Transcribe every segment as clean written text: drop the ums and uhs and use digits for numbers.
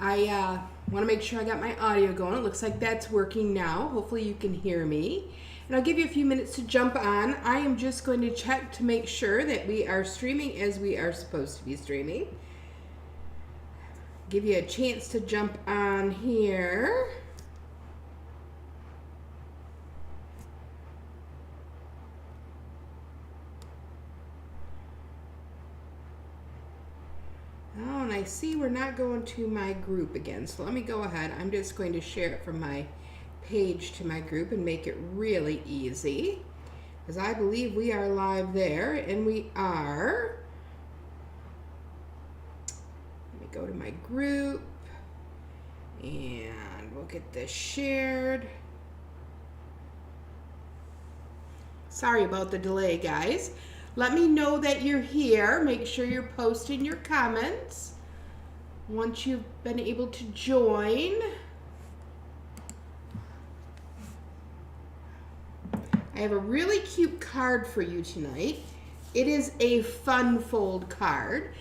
I want to make sure I got my audio going. It looks like that's working now. Hopefully you can hear me. And I'll give you a few minutes to jump on. I am just going to check to make sure that we are streaming as we are supposed to be streaming. Give you a chance to jump on here. Oh, and I see we're not going to my group again. So let me go ahead. I'm just going to share it from my page to my group and make it really easy. Because I believe we are live there, and we are. Let me go to my group, and we'll get this shared. Sorry about the delay, guys. Let me know that you're here. Make sure you're posting your comments once you've been able to join. I have a really cute card for you tonight. It is a Fun Fold card,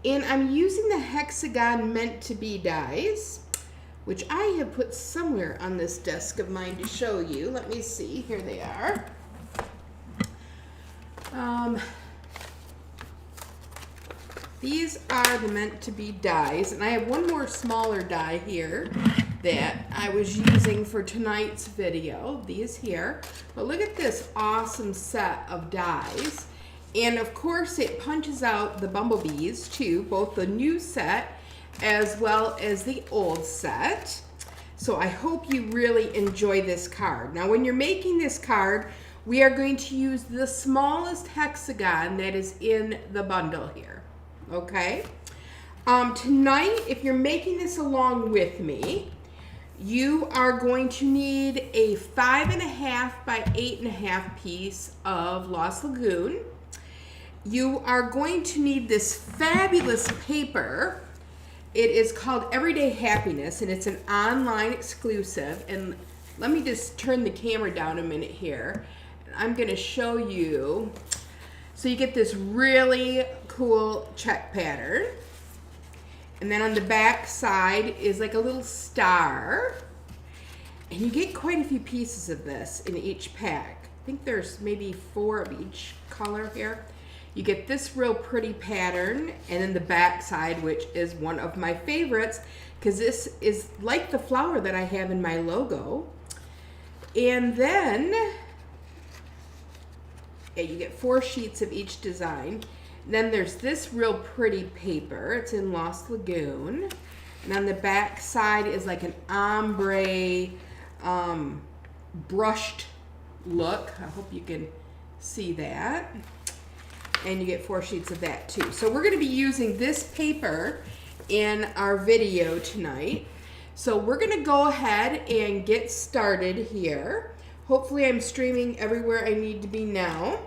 and I'm using the Hexegon Meant to Be dies, which I have put somewhere on this desk of mine to show you. Let me see. Here they are. These are the Meant to Be dies, and I have one more smaller die here that I was using for tonight's video, these here. But look at this awesome set of dies. And of course it punches out the bumblebees too, both the new set as well as the old set. So I hope you really enjoy this card. Now when you're making this card, we are going to use the smallest hexagon that is in the bundle here. Okay? Tonight, if you're making this along with me, you are going to need a 5.5 by 8.5 piece of Lost Lagoon. You are going to need this fabulous paper. It is called Everyday Happiness, and it's an online exclusive. And let me just turn the camera down a minute here. I'm going to show you. So you get this really cool check pattern. And then on the back side is like a little star. And you get quite a few pieces of this in each pack. I think there's maybe 4 of each color here. You get this real pretty pattern, and then the back side, which is one of my favorites, because this is like the flower that I have in my logo. And then you get 4 sheets of each design. Then there's this real pretty paper. It's in Lost Lagoon. And on the back side is like an ombre brushed look. I hope you can see that. And you get 4 sheets of that too. So we're going to be using this paper in our video tonight. So we're going to go ahead and get started here. Hopefully I'm streaming everywhere I need to be now.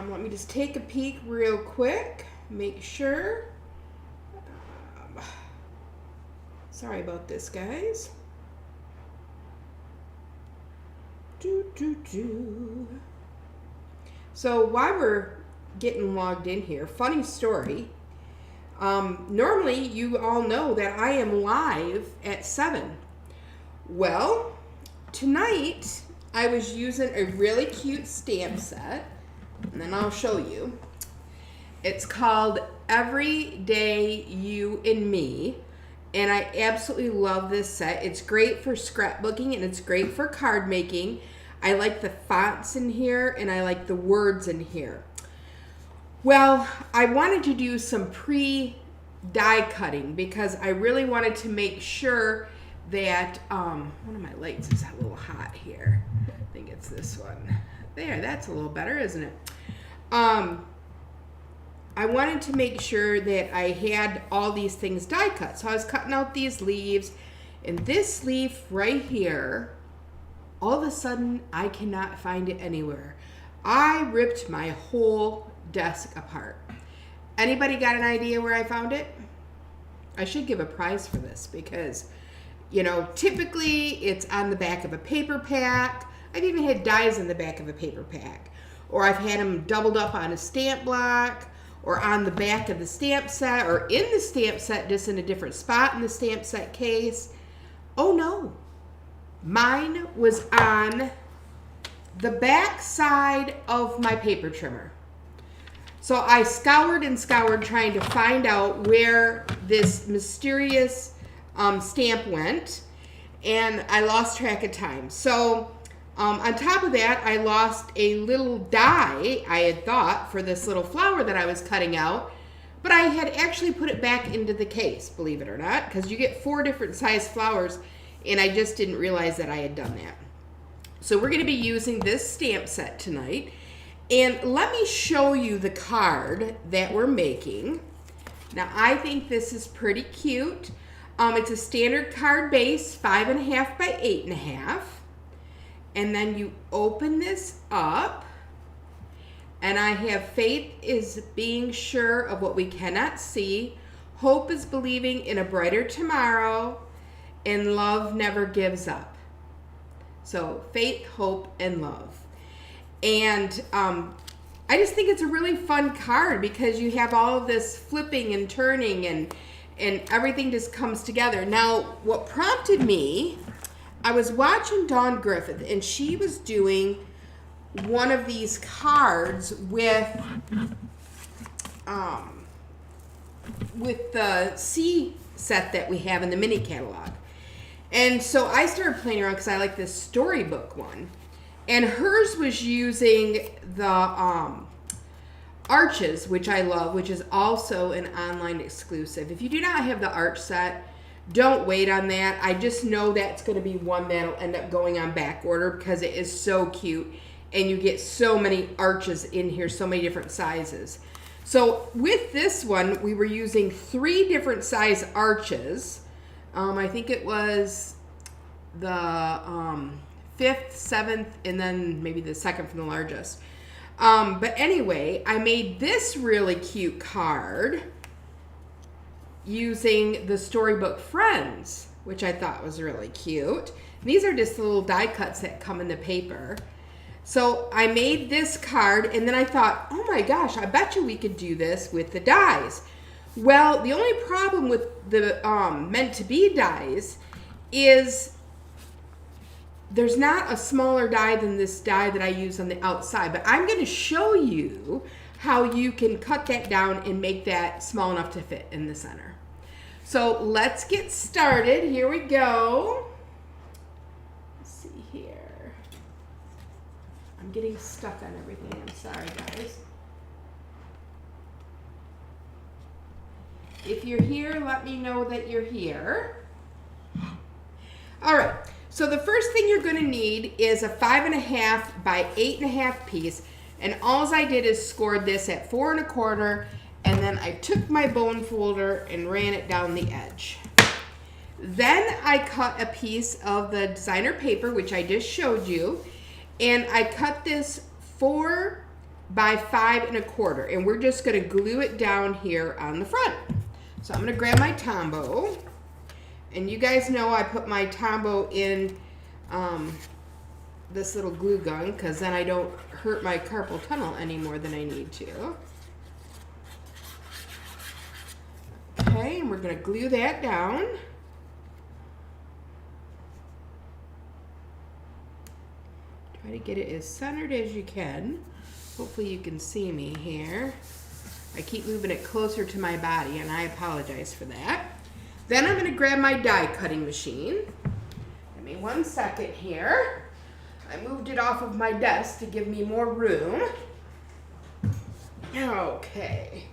Let me just take a peek real quick, make sure. Sorry about this, guys. So while we're getting logged in here, funny story. Normally you all know that I am live at 7. Well, tonight I was using a really cute stamp set, and then I'll show you. It's called Everyday You and Me, and I absolutely love this set. It's great for scrapbooking, and it's great for card making. I like the fonts in here, and I like the words in here. Well, I wanted to do some pre-die cutting because I really wanted to make sure that one of my lights is a little hot here. I think it's this one. There, that's a little better, isn't it? I wanted to make sure that I had all these things die cut. So I was cutting out these leaves, and this leaf right here, all of a sudden I cannot find it anywhere. I ripped my whole desk apart. Anybody got an idea where I found it? I should give a prize for this because, you know, typically it's on the back of a paper pack. I've even had dies in the back of a paper pack. Or I've had them doubled up on a stamp block. or on the back of the stamp set or in the stamp set, just in a different spot in the stamp set case. Oh no, mine was on the back side of my paper trimmer. So I scoured and scoured trying to find out where this mysterious stamp went, and I lost track of time. So on top of that, I lost a little die I had thought for this little flower that I was cutting out, but I had actually put it back into the case, believe it or not, because you get 4 different size flowers, and I just didn't realize that I had done that. So we're going to be using this stamp set tonight. And let me show you the card that we're making. Now, I think this is pretty cute. It's a standard card base, 5.5 by 8.5. And then you open this up. And I have faith is being sure of what we cannot see. Hope is believing in a brighter tomorrow. And love never gives up. So faith, hope, and love. And I just think it's a really fun card because you have all of this flipping and turning and everything just comes together. Now, what prompted me, I was watching Dawn Griffith and she was doing one of these cards with the C set that we have in the mini catalog. And so I started playing around because I like this storybook one. And hers was using the arches, which I love, which is also an online exclusive. If you do not have the arch set, don't wait on that. I just know that's going to be one that'll end up going on back order because it is so cute. And you get so many arches in here, so many different sizes. So with this one, we were using 3 different size arches. I think it was the 5th, 7th, and then maybe the 2nd from the largest. But anyway, I made this really cute card using the Storybook Friends, which I thought was really cute. And these are just the little die cuts that come in the paper. So I made this card, and then I thought, oh my gosh, I bet you we could do this with the dies. Well, the only problem with the meant to be dies is there's not a smaller die than this die that I use on the outside, but I'm going to show you how you can cut that down and make that small enough to fit in the center. So let's get started. Here we go. Let's see here. I'm getting stuck on everything. I'm sorry, guys. If you're here, let me know that you're here. All right. So the first thing you're going to need is a 5.5 by 8.5 piece, and all I did is scored this at 4 1/4, and then I took my bone folder and ran it down the edge. Then I cut a piece of the designer paper, which I just showed you, and I cut this 4 by 5 1/4, and we're just going to glue it down here on the front. So I'm going to grab my Tombow. And you guys know I put my Tombow in this little glue gun because then I don't hurt my carpal tunnel any more than I need to. Okay, and we're going to glue that down. Try to get it as centered as you can. Hopefully you can see me here. I keep moving it closer to my body, and I apologize for that. Then I'm going to grab my die cutting machine. Give me 1 second here. I moved it off of my desk to give me more room. Okay.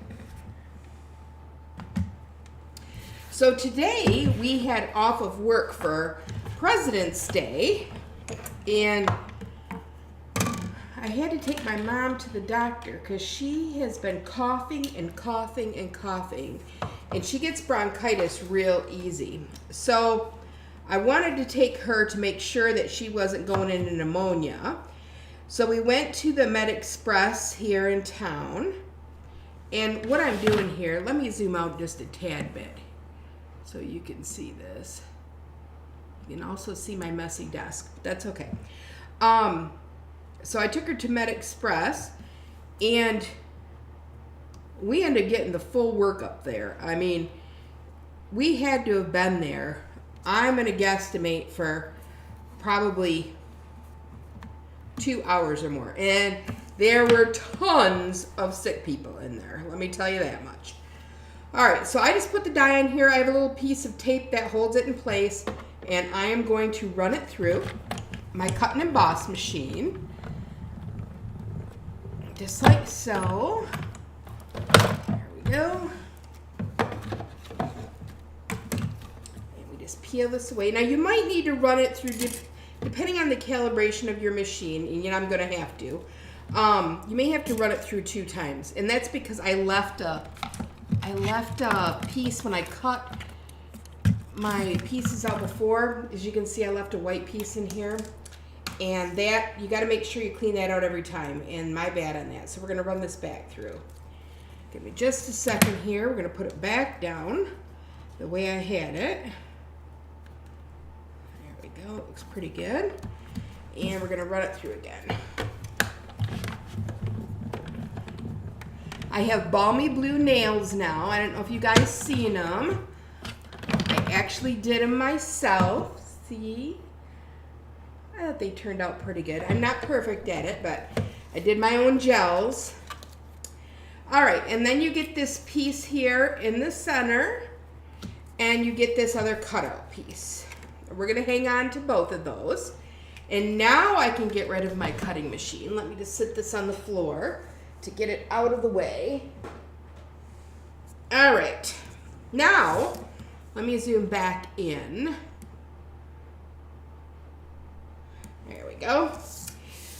So today we had off of work for President's Day, and I had to take my mom to the doctor because she has been coughing and coughing and coughing. And she gets bronchitis real easy. So I wanted to take her to make sure that she wasn't going into pneumonia. So we went to the Med Express here in town. And what I'm doing here, let me zoom out just a tad bit so you can see this. You can also see my messy desk. That's okay. So I took her to Med Express, and we ended up getting the full workup there. I mean, we had to have been there, I'm going to guesstimate, for probably 2 hours or more. And there were tons of sick people in there. Let me tell you that much. All right, so I just put the die in here. I have a little piece of tape that holds it in place, and I am going to run it through my cut and emboss machine. Just like so. There we go. And we just peel this away. Now you might need to run it through, depending on the calibration of your machine, and you know I'm going to have to. You may have to run it through 2 times, and that's because I left a piece when I cut my pieces out before. As you can see, I left a white piece in here, and that, you got to make sure you clean that out every time, and my bad on that. So we're going to run this back through. Give me just a second here. We're going to put it back down the way I had it. There we go. It looks pretty good. And we're going to run it through again. I have balmy blue nails now. I don't know if you guys seen them. I actually did them myself. See? I thought they turned out pretty good. I'm not perfect at it, but I did my own gels. All right, and then you get this piece here in the center, and you get this other cutout piece. We're gonna hang on to both of those. And now I can get rid of my cutting machine. Let me just sit this on the floor to get it out of the way. All right, now let me zoom back in. There we go.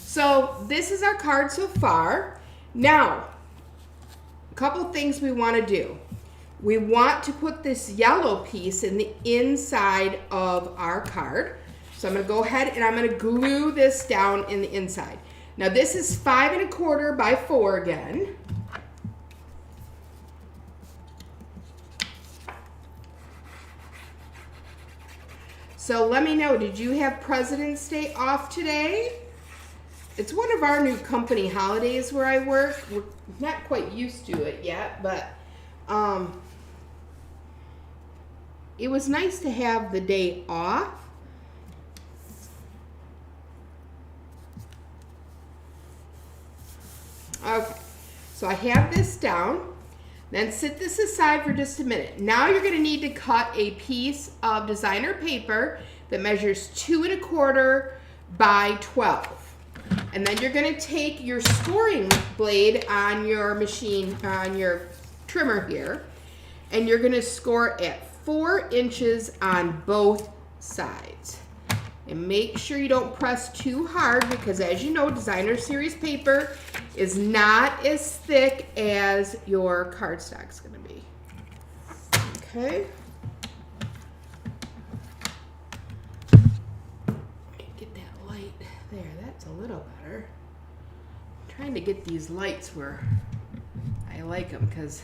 So this is our card so far. Now, a couple things we want to do. We want to put this yellow piece in the inside of our card. So I'm going to go ahead and I'm going to glue this down in the inside. Now this is 5 1/4 by 4 again. So let me know, did you have President's Day off today? It's one of our new company holidays where I work. We're not quite used to it yet, but it was nice to have the day off. Okay, so I have this down. Then sit this aside for just a minute. Now you're going to need to cut a piece of designer paper that measures 2 1/4 by 12. And then you're going to take your scoring blade on your machine, on your trimmer here, and you're going to score at 4 inches on both sides. And make sure you don't press too hard, because as you know, designer series paper is not as thick as your cardstock's going to be. Okay. Get that light there. That's a little better. I'm trying to get these lights where I like them, because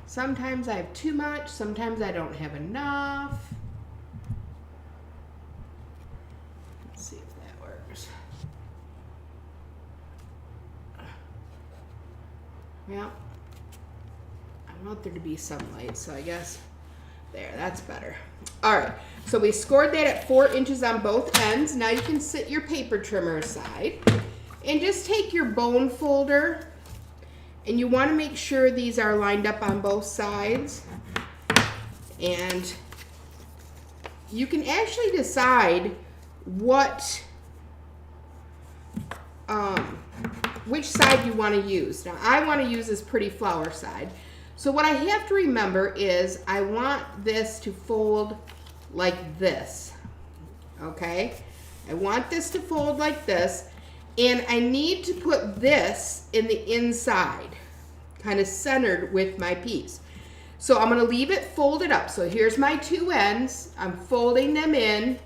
sometimes I have too much, sometimes I don't have enough. See if that works. Well, I want there to be some light, so I guess there, that's better. All right, so we scored that at 4 inches on both ends. Now you can sit your paper trimmer aside and just take your bone folder, and you want to make sure these are lined up on both sides. And you can actually decide which side you want to use. Now I want to use this pretty flower side. So what I have to remember is I want this to fold like this. Okay? I want this to fold like this, and I need to put this in the inside, kind of centered with my piece. So I'm going to leave it folded up. So here's my 2 ends. I'm folding them in,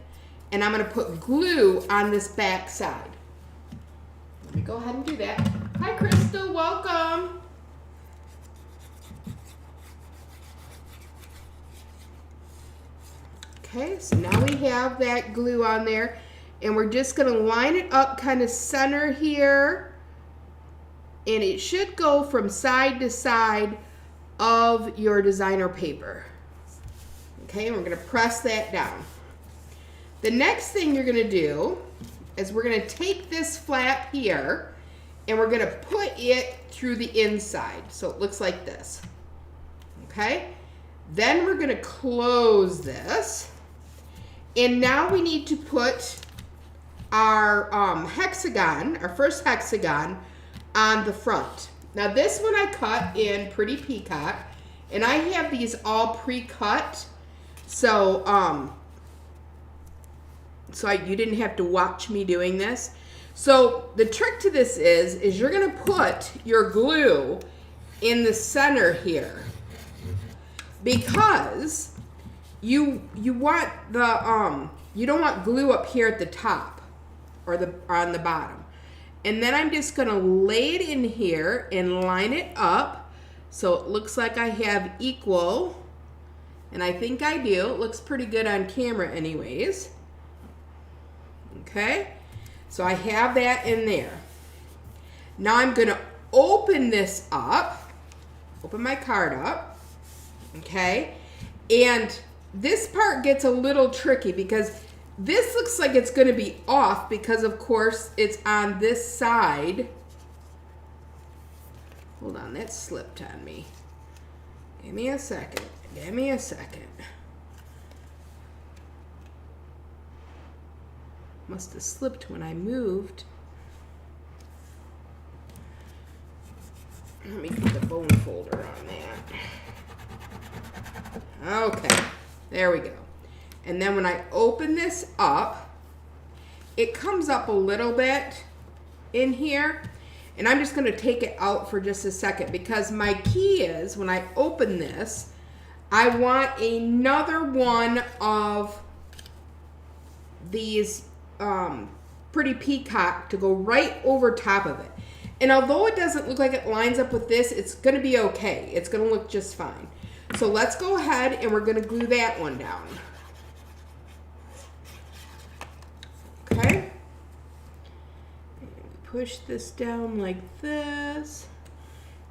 and I'm going to put glue on this back side. Let me go ahead and do that. Hi, Crystal. Welcome. Okay, so now we have that glue on there, and we're just going to line it up kind of center here and it should go from side to side of your designer paper. Okay, and we're gonna press that down. The next thing you're gonna do is we're gonna take this flap here and we're gonna put it through the inside so it looks like this. Okay, then we're gonna close this, and now we need to put our hexagon, our first hexagon, on the front. Now this one I cut in Pretty Peacock, and I have these all pre-cut, so you didn't have to watch me doing this. So the trick to this is you're gonna put your glue in the center here, because you want the you don't want glue up here at the top or on the bottom. And then I'm just gonna lay it in here and line it up so it looks like I have equal, and I think I do. It looks pretty good on camera anyways. Okay, so I have that in there. Now I'm gonna open this up, open my card up, okay? And this part gets a little tricky because this looks like it's gonna be off because of course it's on this side. Hold on, that slipped on me. Give me a second, give me a second. Must have slipped when I moved. Let me put the bone folder on that. Okay, there we go. And then when I open this up, it comes up a little bit in here. And I'm just gonna take it out for just a second because my key is when I open this, I want another one of these Pretty Peacock to go right over top of it. And although it doesn't look like it lines up with this, it's gonna be okay. It's gonna look just fine. So let's go ahead and we're gonna glue that one down. Okay. Push this down like this.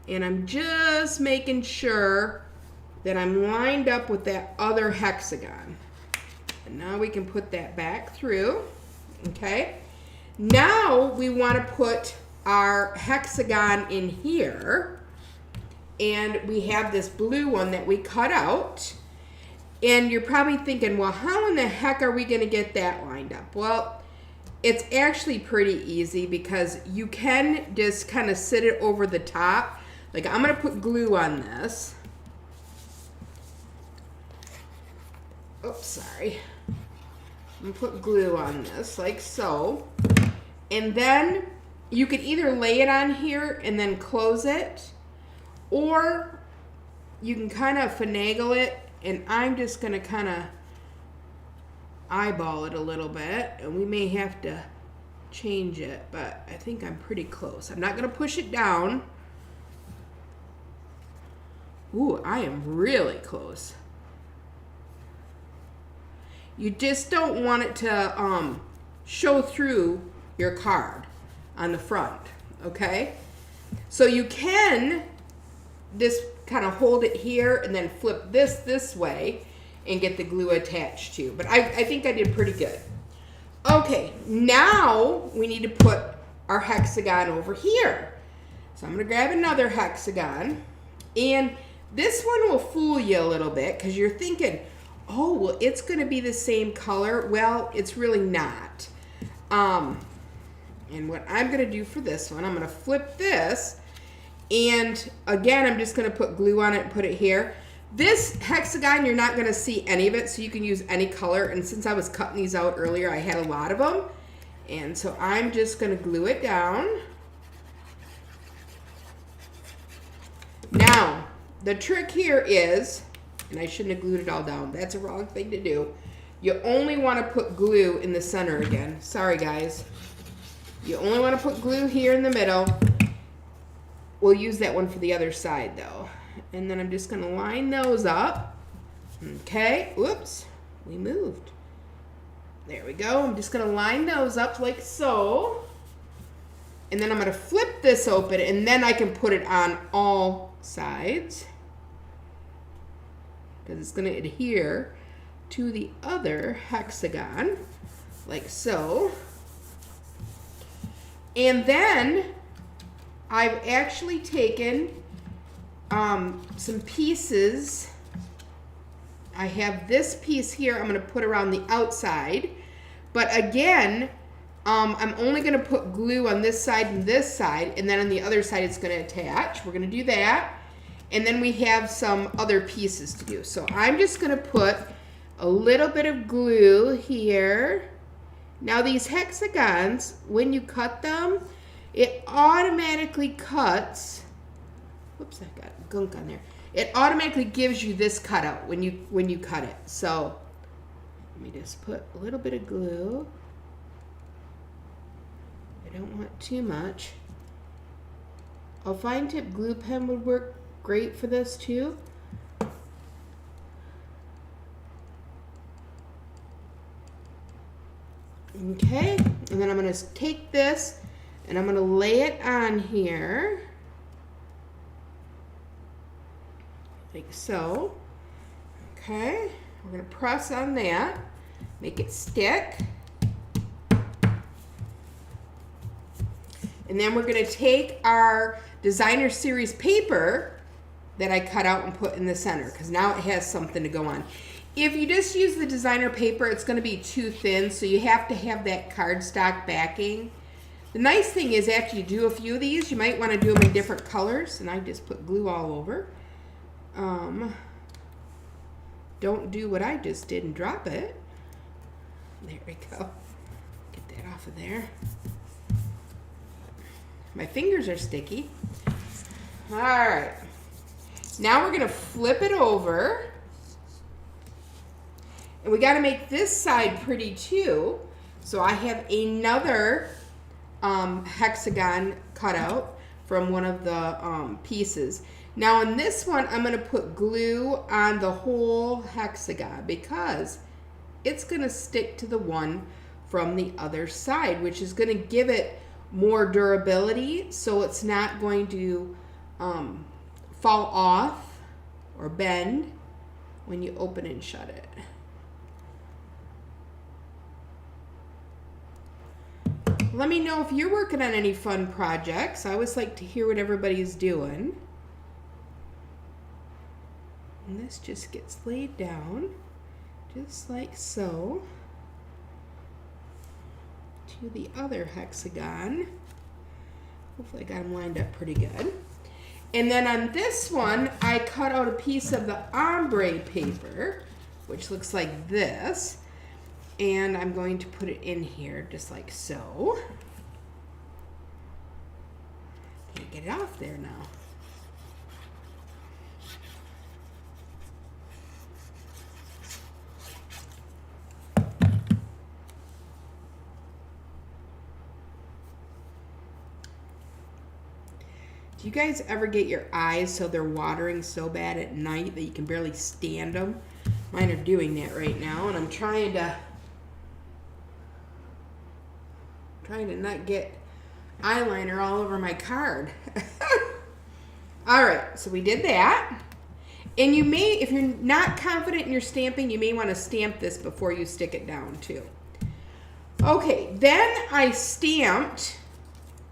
And I'm just making sure that I'm lined up with that other hexagon. And now we can put that back through. Okay. Now we want to put our hexagon in here. And we have this blue one that we cut out. And you're probably thinking, well, how in the heck are we going to get that lined up? Well, it's actually pretty easy because you can just kind of sit it over the top. Like I'm going to put glue on this. Oops, sorry. I'm going to put glue on this like so. And then you could either lay it on here and then close it, or you can kind of finagle it, and I'm just going to kind of eyeball it a little bit, and we may have to change it, but I think I'm pretty close. I'm not going to push it down. Ooh, I am really close. You just don't want it to show through your card on the front, okay? So you can just kind of hold it here and then flip this way and get the glue attached to. But I think I did pretty good. Okay, now we need to put our hexagon over here. So I'm gonna grab another hexagon, and this one will fool you a little bit because you're thinking, oh, well, it's gonna be the same color. Well, it's really not. And what I'm gonna do for this one, I'm gonna flip this, and again, I'm just gonna put glue on it and put it here. This hexagon, you're not gonna see any of it, so you can use any color. And since I was cutting these out earlier, I had a lot of them. And so I'm just gonna glue it down. Now, the trick here is, and I shouldn't have glued it all down. That's a wrong thing to do. You only wanna put glue in the center again. Sorry, guys. You only wanna put glue here in the middle. We'll use that one for the other side though. And then I'm just gonna line those up. Okay, whoops, we moved. There we go. I'm just gonna line those up like so. And then I'm going to flip this open, and then I can put it on all sides, because it's going to adhere to the other hexagon, like so. And then I've actually taken some pieces. I have this piece here I'm going to put around the outside. But again, I'm only going to put glue on this side, and then on the other side it's going to attach. We're going to do that. And then we have some other pieces to do. So I'm just going to put a little bit of glue here. Now these hexagons, when you cut them, it automatically cuts. Whoops, I got gunk on there. It automatically gives you this cutout when you cut it. So let me just put a little bit of glue. I don't want too much. A fine tip glue pen would work great for this too. Okay, and then I'm going to take this and I'm going to lay it on here. Like so. Okay, we're going to press on that, make it stick. And then we're going to take our designer series paper that I cut out and put in the center, because now it has something to go on. If you just use the designer paper, it's going to be too thin, so you have to have that cardstock backing. The nice thing is, after you do a few of these, you might want to do them in different colors, and I just put glue all over. Don't do what I just did and drop it. There we go. Get that off of there. My fingers are sticky. All right. Now we're going to flip it over. And we got to make this side pretty too. So I have another hexagon cutout from one of the pieces. Now in this one, I'm going to put glue on the whole hexagon because it's going to stick to the one from the other side, which is going to give it more durability, so it's not going to fall off or bend when you open and shut it. Let me know if you're working on any fun projects. I always like to hear what everybody's doing. And this just gets laid down just like so to the other hexagon. Hopefully I got them lined up pretty good. And then on this one, I cut out a piece of the ombre paper, which looks like this. And I'm going to put it in here just like so. Can't get it off there now. Do you guys ever get your eyes so they're watering so bad at night that you can barely stand them? Mine are doing that right now, and I'm trying to not get eyeliner all over my card. All right, so we did that. And you may, if you're not confident in your stamping, you may want to stamp this before you stick it down too. Okay, then I stamped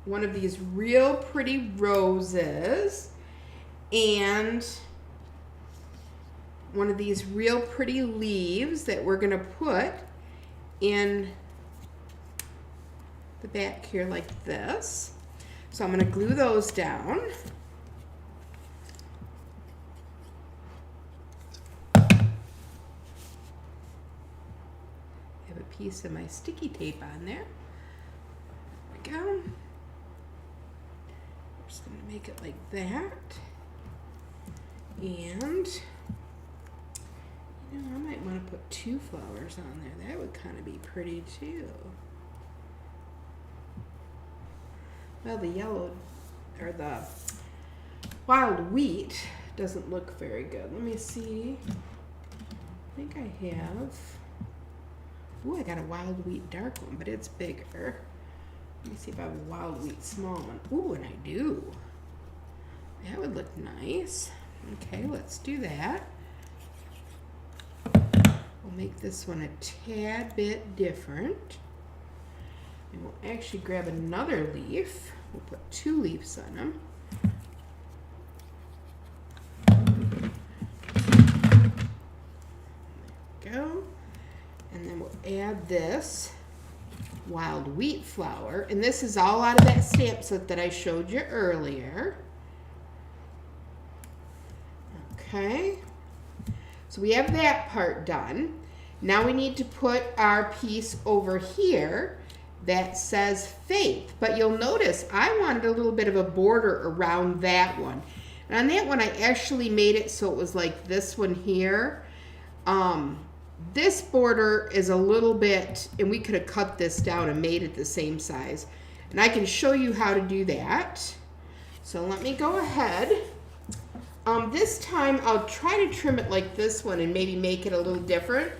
one of these real pretty roses and one of these real pretty leaves that we're going to put in the back here like this. So I'm going to glue those down. I have a piece of my sticky tape on there. There we go. Just going to make it like that. And you know, I might want to put 2 flowers on there. That would kind of be pretty too. Well, the yellow or the wild wheat doesn't look very good. Let me see. I think I have. Ooh, I got a wild wheat dark one, but it's bigger. Let me see if I have a wild wheat small one. Ooh, and I do. That would look nice. Okay, let's do that. We'll make this one a tad bit different. And we'll actually grab another leaf. We'll put 2 leaves on them. There we go. And then we'll add this wild wheat flower. And this is all out of that stamp set that I showed you earlier. Okay. So we have that part done. Now we need to put our piece over here that says faith. But you'll notice I wanted a little bit of a border around that one. And on that one I actually made it so it was like this one here. This border is a little bit, and we could have cut this down and made it the same size. And I can show you how to do that. So let me go ahead. This time I'll try to trim it like this one and maybe make it a little different.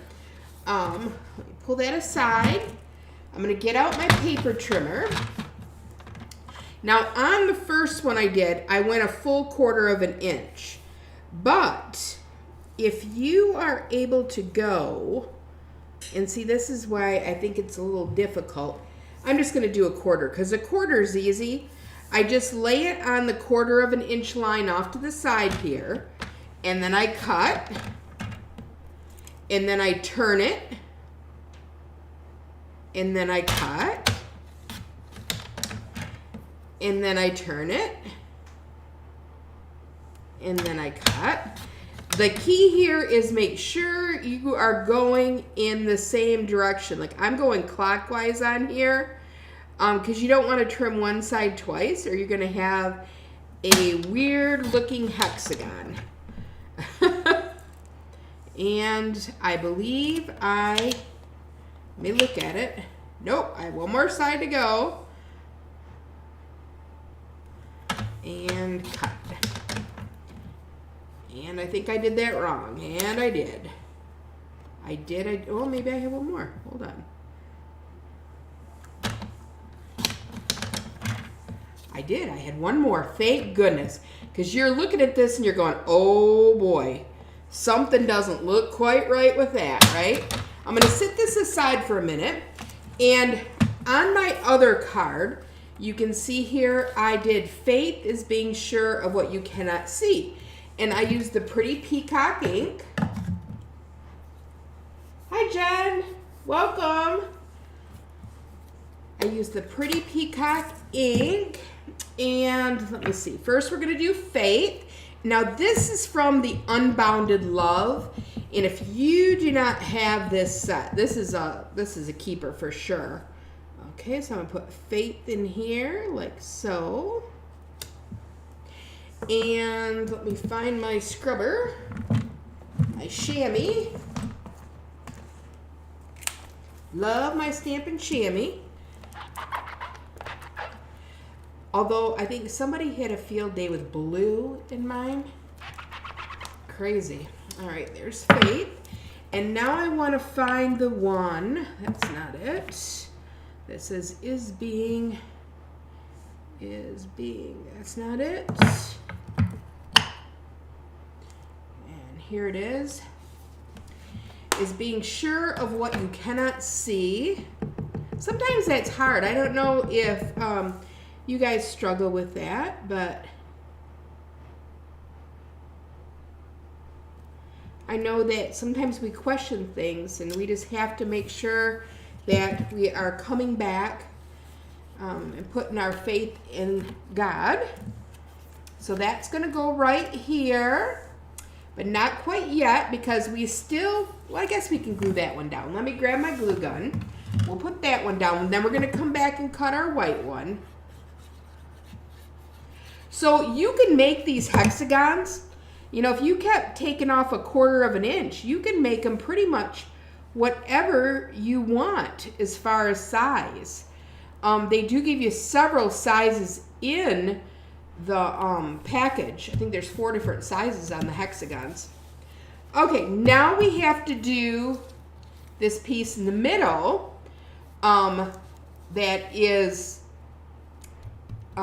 Let me pull that aside. I'm going to get out my paper trimmer. Now on the first one I did, I went a full 1/4 of an inch. But if you are able to go, and see, this is why I think it's a little difficult. I'm just going to do a 1/4 because a 1/4 is easy. I just lay it on the 1/4 of an inch line off to the side here, and then I cut, and then I turn it, and then I cut, and then I turn it, and then I cut. The key here is make sure you are going in the same direction. Like I'm going clockwise on here because you don't want to trim one side twice or you're going to have a weird looking hexagon. And I believe let me look at it. Nope, I have one more side to go. And cut. And I think I did that wrong. And I did. Oh, maybe I have one more. Hold on. I did. I had one more. Thank goodness. Because you're looking at this and you're going, oh boy, something doesn't look quite right with that, right? I'm going to sit this aside for a minute. And on my other card, you can see here I did faith is being sure of what you cannot see. And I used the Pretty Peacock ink. Hi, Jen. Welcome. I used the Pretty Peacock ink. And let me see. First, we're going to do faith. Now, this is from the Unbounded Love. And if you do not have this set, this is a keeper for sure. Okay, so I'm going to put faith in here like so. And let me find my scrubber, my chamois. Love my Stampin' Chamois. Although I think somebody had a field day with blue in mine. Crazy. All right, there's faith. And now I want to find the one. That's not it. That says is being. That's not it. Here it is being sure of what you cannot see. Sometimes that's hard. I don't know if you guys struggle with that, but I know that sometimes we question things and we just have to make sure that we are coming back and putting our faith in God. So that's going to go right here. But not quite yet because we still, well, I guess we can glue that one down. Let me grab my glue gun. We'll put that one down. Then we're going to come back and cut our white one. So you can make these hexagons. You know, if you kept taking off a 1/4 of an inch, you can make them pretty much whatever you want as far as size. They do give you several sizes in the package. I think there's 4 different sizes on the hexagons. Okay, now we have to do this piece in the middle that is you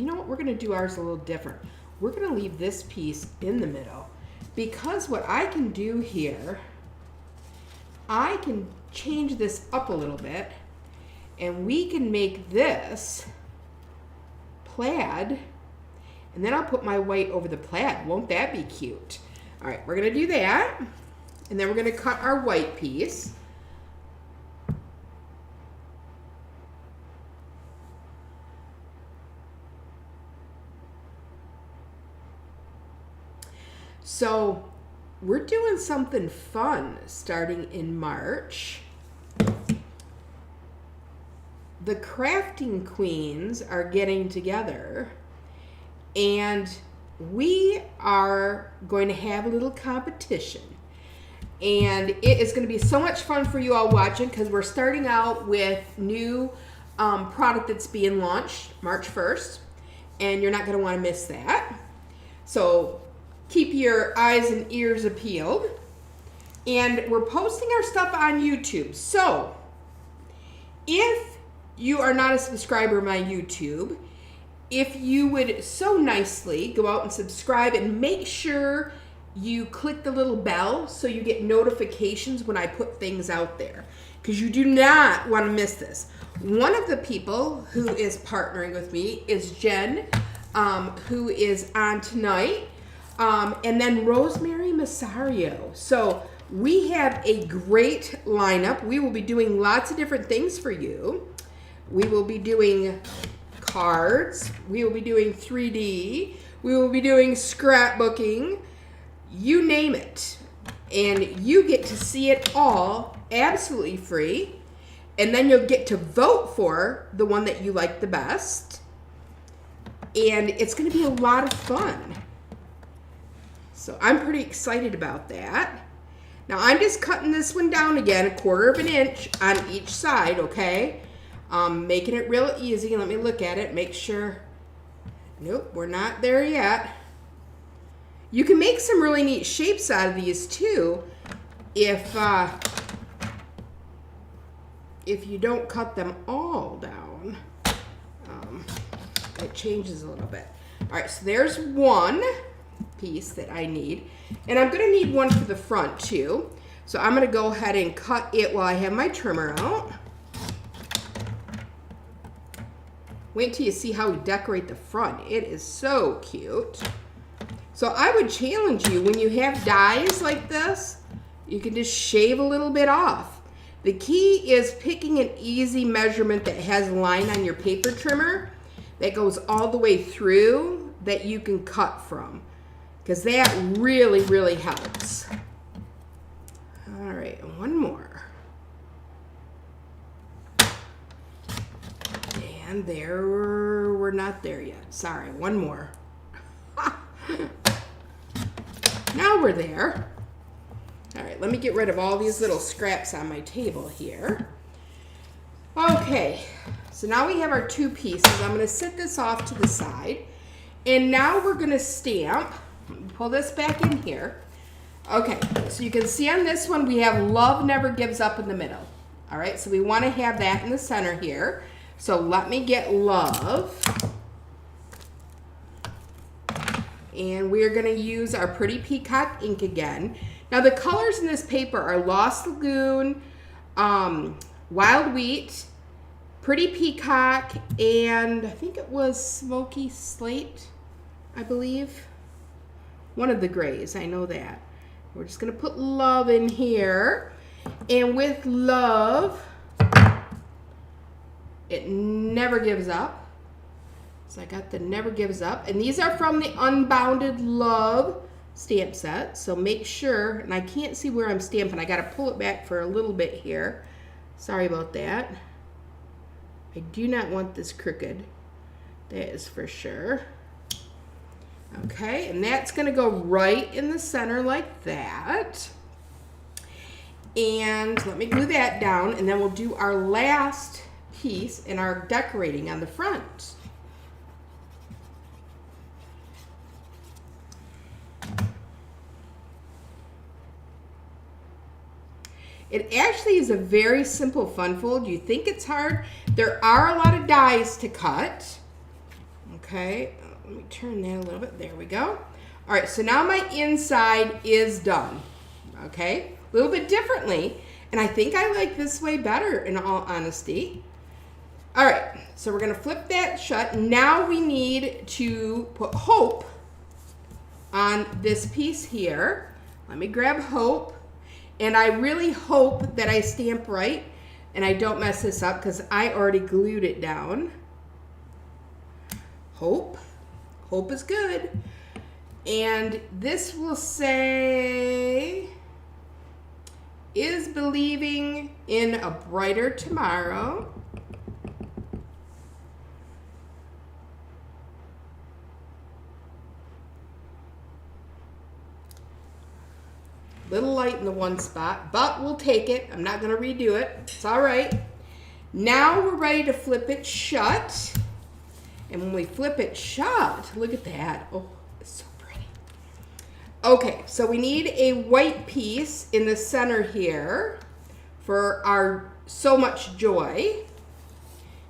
know what, we're gonna do ours a little different. We're gonna leave this piece in the middle, because what I can do here, I can change this up a little bit, and we can make this plaid, and then I'll put my white over the plaid. Won't that be cute? All right, we're gonna do that, and then we're gonna cut our white piece. So we're doing something fun starting in March. The crafting queens are getting together, and we are going to have a little competition. And it is going to be so much fun for you all watching, because we're starting out with new product that's being launched March 1st, and you're not going to want to miss that. So keep your eyes and ears peeled. And we're posting our stuff on YouTube. So if you are not a subscriber of my YouTube, if you would so nicely go out and subscribe, and make sure you click the little bell so you get notifications when I put things out there, because you do not want to miss this. One of the people who is partnering with me is Jen, who is on tonight. And then Rosemary Massario. So we have a great lineup. We will be doing lots of different things for you. We will be doing cards. We will be doing 3D. We will be doing scrapbooking. You name it. And you get to see it all absolutely free. And then you'll get to vote for the one that you like the best. And it's going to be a lot of fun. So I'm pretty excited about that. Now I'm just cutting this one down again, 1/4 of an inch on each side, okay? Making it real easy. Let me look at it, make sure. Nope, we're not there yet. You can make some really neat shapes out of these too, if you don't cut them all down. It changes a little bit. All right, so there's one piece that I need, and I'm going to need one for the front too, so I'm going to go ahead and cut it while I have my trimmer out. Wait till you see how we decorate the front. It is so cute. So I would challenge you, when you have dies like this, you can just shave a little bit off. The key is picking an easy measurement that has a line on your paper trimmer that goes all the way through, that you can cut from, because that really, really helps. All right, and one more. And there, we're not there yet. Sorry, one more. Now we're there. All right, let me get rid of all these little scraps on my table here. Okay, so now we have our two pieces. I'm going to set this off to the side. And now we're going to stamp. Pull this back in here. Okay, so you can see on this one we have Love Never Gives Up in the middle. All right, so we want to have that in the center here. So let me get Love. And we're going to use our Pretty Peacock ink again. Now the colors in this paper are Lost Lagoon, Wild Wheat, Pretty Peacock, and I think it was Smoky Slate, I believe. One of the grays, I know that. We're just going to put Love in here. And with Love, it never gives up. So I got the Never Gives Up. And these are from the Unbounded Love stamp set. So make sure, and I can't see where I'm stamping. I got to pull it back for a little bit here. Sorry about that. I do not want this crooked. That is for sure. Okay, and that's going to go right in the center like that. And let me glue that down, and then we'll do our last piece in our decorating on the front. It actually is a very simple fun fold. You think it's hard. There are a lot of dies to cut. Okay, let me turn that a little bit. There we go. All right, so now my inside is done. Okay, a little bit differently. And I think I like this way better, in all honesty. All right, so we're gonna flip that shut. Now we need to put Hope on this piece here. Let me grab Hope. And I really hope that I stamp right and I don't mess this up because I already glued it down. Hope. Hope is good. And this will say, is believing in a brighter tomorrow. Little light in the one spot, but we'll take it. I'm not gonna redo it. It's all right. Now we're ready to flip it shut. And when we flip it shut, look at that. Oh, it's so pretty. Okay, so we need a white piece in the center here for our So Much Joy.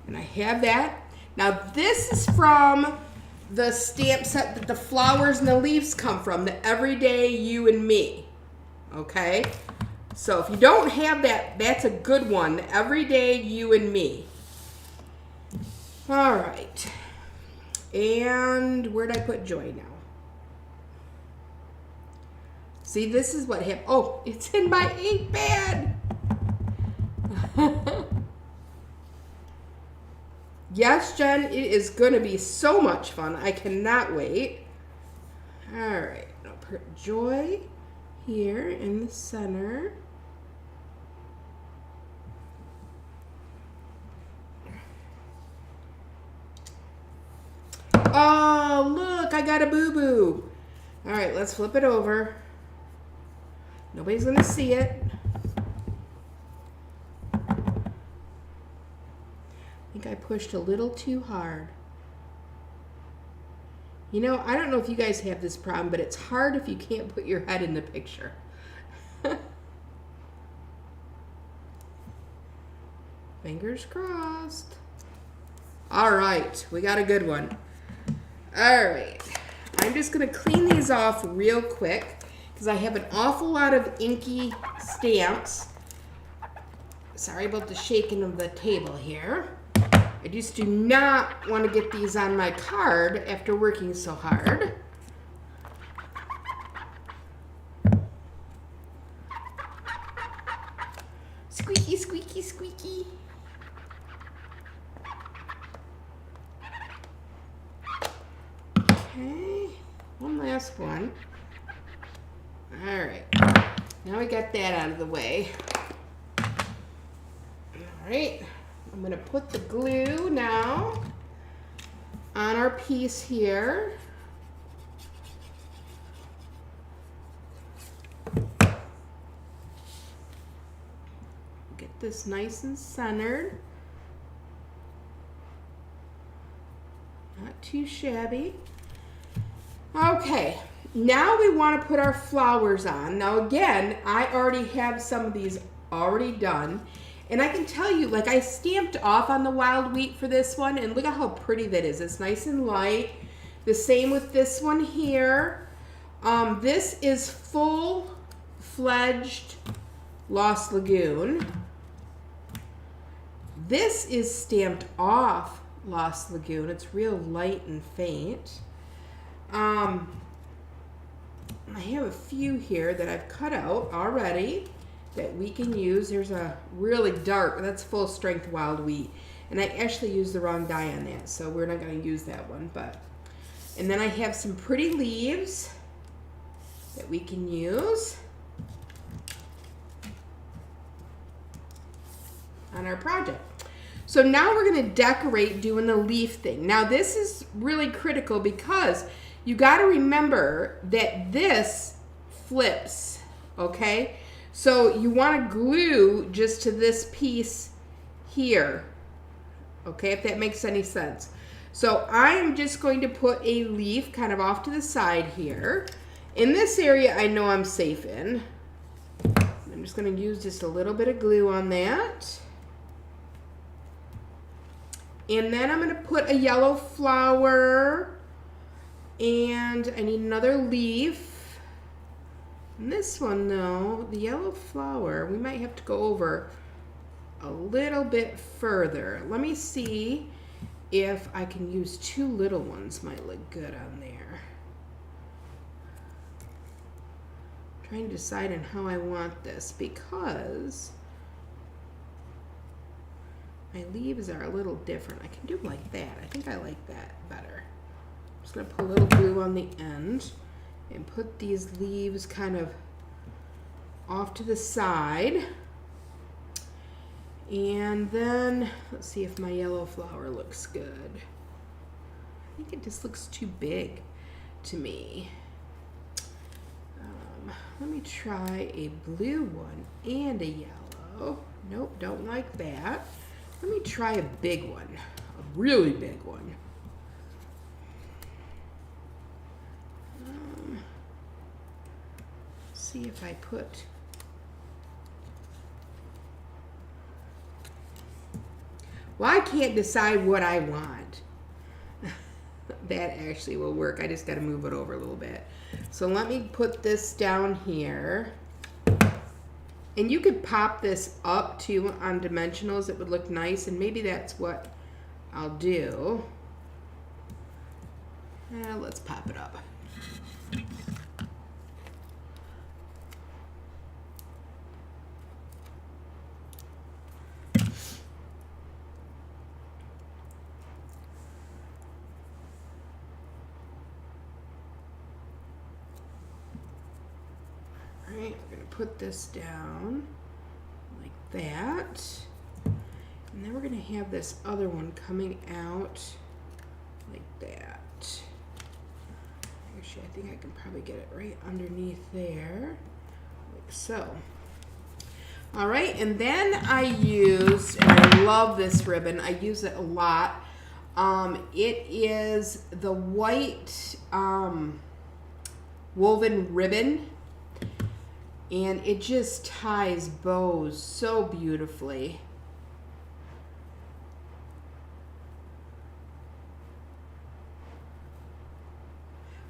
And I have that. Now this is from the stamp set that the flowers and the leaves come from, the Everyday You and Me. Okay, so if you don't have that, that's a good one. Everyday You and Me. All right, and where did I put Joy now? See, this is what happened. Oh, it's in my ink pad. Yes, Jen, it is going to be so much fun. I cannot wait. All right, I'll put Joy here in the center. Oh, look, I got a boo-boo. All right, let's flip it over. Nobody's gonna see it. I think I pushed a little too hard. You know, I don't know if you guys have this problem, but it's hard if you can't put your head in the picture. Fingers crossed. All right, we got a good one. All right, I'm just gonna clean these off real quick because I have an awful lot of inky stamps. Sorry about the shaking of the table here. I just do not want to get these on my card after working so hard. Squeaky, squeaky, squeaky. Okay, one last one. All right, now we got that out of the way. All right. I'm going to put the glue now on our piece here. Get this nice and centered. Not too shabby. Okay, now we want to put our flowers on. Now again, I already have some of these already done. And I can tell you, like I stamped off on the wild wheat for this one, and look at how pretty that is. It's nice and light. The same with this one here. This is full-fledged Lost Lagoon. This is stamped off Lost Lagoon. It's real light and faint. I have a few here that I've cut out already that we can use. There's a really dark, that's full strength wild wheat. And I actually used the wrong die on that, so we're not gonna use that one. And then I have some pretty leaves that we can use on our project. So now we're gonna decorate doing the leaf thing. Now this is really critical because you gotta remember that this flips, okay? So you want to glue just to this piece here, okay, if that makes any sense. So I am just going to put a leaf kind of off to the side here. In this area I know I'm safe in. I'm I'm just going to use just a little bit of glue on that. And then I'm going to put a yellow flower, and I need another leaf. And this one though, the yellow flower, we might have to go over a little bit further. Let me see if I can use two little ones, might look good on there. Trying to decide on how I want this because my leaves are a little different. I can do them like that. I think I like that better. I'm just going to put a little glue on the end and put these leaves kind of off to the side. And then let's see if my yellow flower looks good. I think it just looks too big to me. Let me try a blue one and a yellow. Nope, don't like that. Let me try a big one, a really big one. See if I put well, I can't decide what I want. That actually will work. I just got to move it over a little bit. So let me put this down here. And you could pop this up too on dimensionals. It would look nice, and maybe that's what I'll do. Let's pop it up. Alright, we're going to put this down like that. And then we're going to have this other one coming out like that. Actually, I think I can probably get it right underneath there, like so. Alright, and then I used, and I love this ribbon, I use it a lot. It is the white woven ribbon. And it just ties bows so beautifully.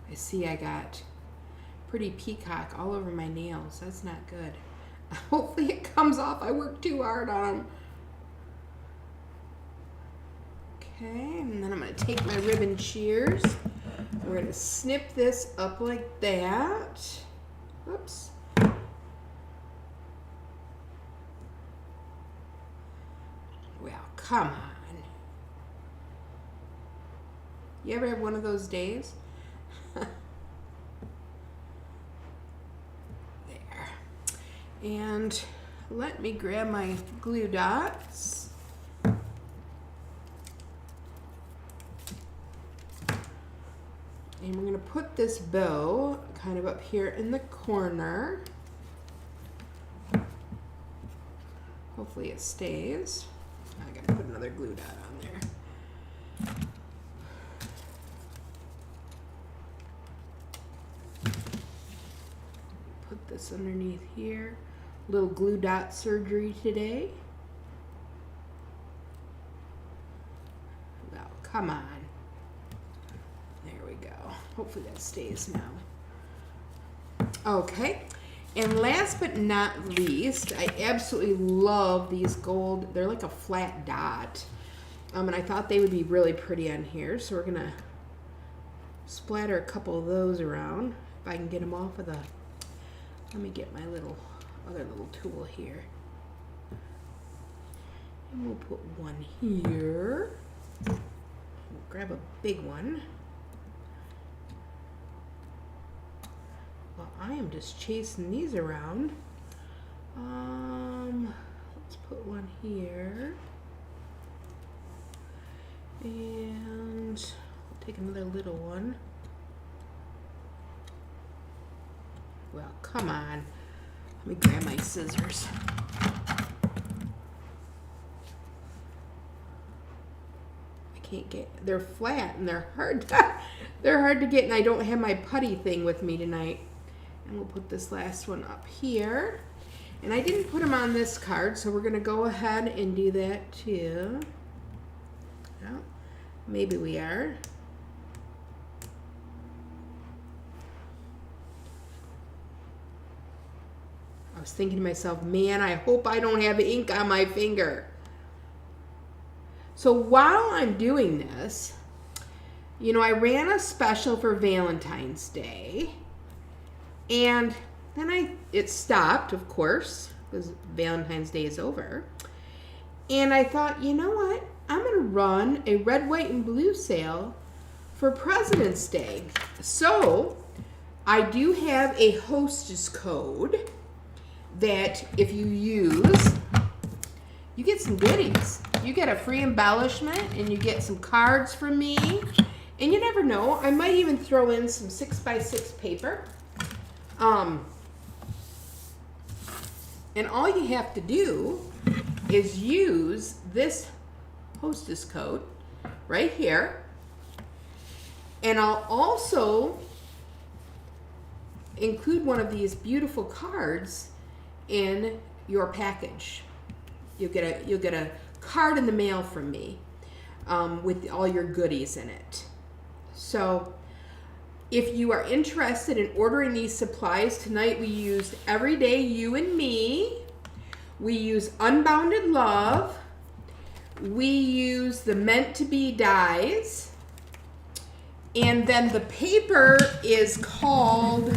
I see I got pretty peacock all over my nails. That's not good. Hopefully it comes off. I worked too hard on them. Okay, and then I'm going to take my ribbon shears. We're going to snip this up like that. Oops. Well, come on. You ever have one of those days? There. And let me grab my glue dots. And we're going to put this bow kind of up here in the corner. Hopefully it stays. I gotta put another glue dot on there. Put this underneath here. Little glue dot surgery today. Well, come on. There we go. Hopefully that stays now. Okay. And last but not least, I absolutely love these gold. They're like a flat dot. And I thought they would be really pretty on here. So we're going to splatter a couple of those around. If I can get them off of the... Let me get my other little tool here. And we'll put one here. We'll grab a big one. Well, I am just chasing these around. Let's put one here. And we'll take another little one. Well, come on. Let me grab my scissors. I can't get, they're flat and they're hard to get, and I don't have my putty thing with me tonight. And we'll put this last one up here. And I didn't put them on this card, so we're going to go ahead and do that too. Well, maybe we are. I was thinking to myself, man, I hope I don't have ink on my finger. So while I'm doing this, you know, I ran a special for Valentine's Day, and then it stopped, of course, because Valentine's Day is over. And I thought, you know what? I'm going to run a red, white, and blue sale for President's Day. So I do have a hostess code that if you use, you get some goodies. You get a free embellishment, and you get some cards from me. And you never know, I might even throw in some 6x6 paper. And all you have to do is use this hostess code right here. And I'll also include one of these beautiful cards in your package. You'll get a card in the mail from me with all your goodies in it. So if you are interested in ordering these supplies, tonight we used Everyday You and Me. We use Unbounded Love. We use the Meant to Be dies. And then the paper is called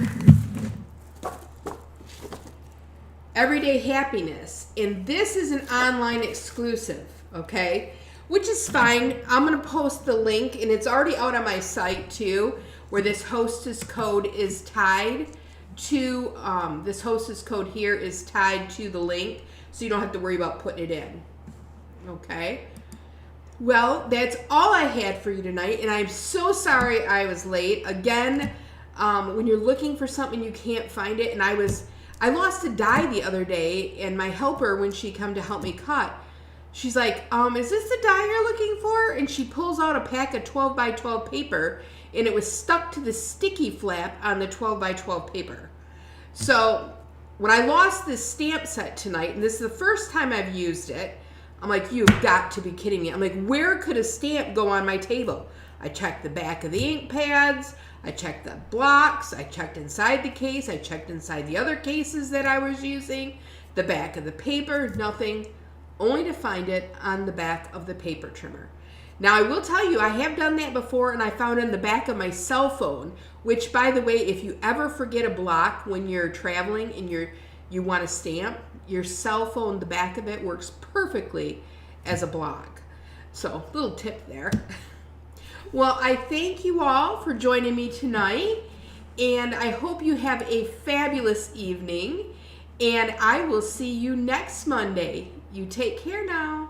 Everyday Happiness. And this is an online exclusive, okay? Which is fine. I'm going to post the link, and it's already out on my site too, where this hostess code is tied to, this hostess code here is tied to the link, so you don't have to worry about putting it in. Okay? Well, that's all I had for you tonight, and I'm so sorry I was late. Again, when you're looking for something, you can't find it, and I lost a die the other day, and my helper, when she come to help me cut, she's like, is this the die you're looking for? And she pulls out a pack of 12 by 12 paper, and it was stuck to the sticky flap on the 12 by 12 paper. So when I lost this stamp set tonight, and this is the first time I've used it, I'm like, you've got to be kidding me. I'm like, where could a stamp go on my table? I checked the back of the ink pads. I checked the blocks. I checked inside the case. I checked inside the other cases that I was using. The back of the paper, nothing. Only to find it on the back of the paper trimmer. Now, I will tell you, I have done that before, and I found it on the back of my cell phone, which, by the way, if you ever forget a block when you're traveling and you want to stamp, your cell phone, the back of it, works perfectly as a block. So, little tip there. Well, I thank you all for joining me tonight, and I hope you have a fabulous evening, and I will see you next Monday. You take care now.